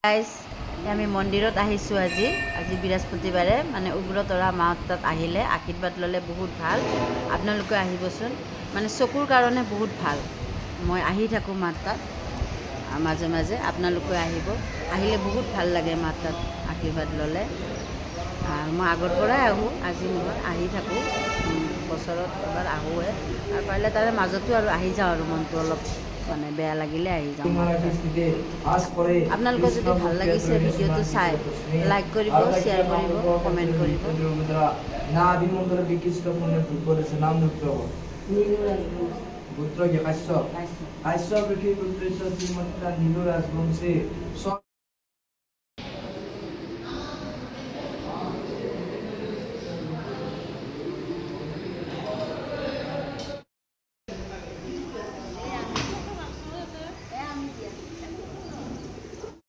Guys আমি মন্দিৰত আহিছোঁ আজি বৃহস্পতিবাৰে মানে উগ্ৰতৰা মাহঁত তাত আহিলে আশীৰ্বাদ ল'লে বহুত ভাল। আপোনালোকে আহিবচোন, মানে চকুৰ কাৰণে বহুত ভাল। মই আহি থাকোঁ মাৰ তাত মাজে মাজে, আপোনালোকে আহিলে বহুত ভাল লাগে মাৰ তাত আশীৰ্বাদ ল'লে। মই আগৰ পৰাই আহোঁ, আজি মই আহি থাকোঁ, বছৰত এবাৰ আহোঁহে। আৰু পাৰিলে তাৰে মাজতো আৰু আহি যাওঁ আৰু মনটো অলপ মানে বেয়া লাগিলে আহি যাওঁ। আপোনালোকৰ যদি ভাল লাগিছে ভিডিঅ'টো চাই লাইক কৰিব, শ্বেয়াৰ কৰিব, কমেণ্ট কৰিব। পুত্ৰ কাশ্যপ কাশ্যপ ঋষি পুত্ৰ শ্ৰীমতী নীল ৰাজবংশী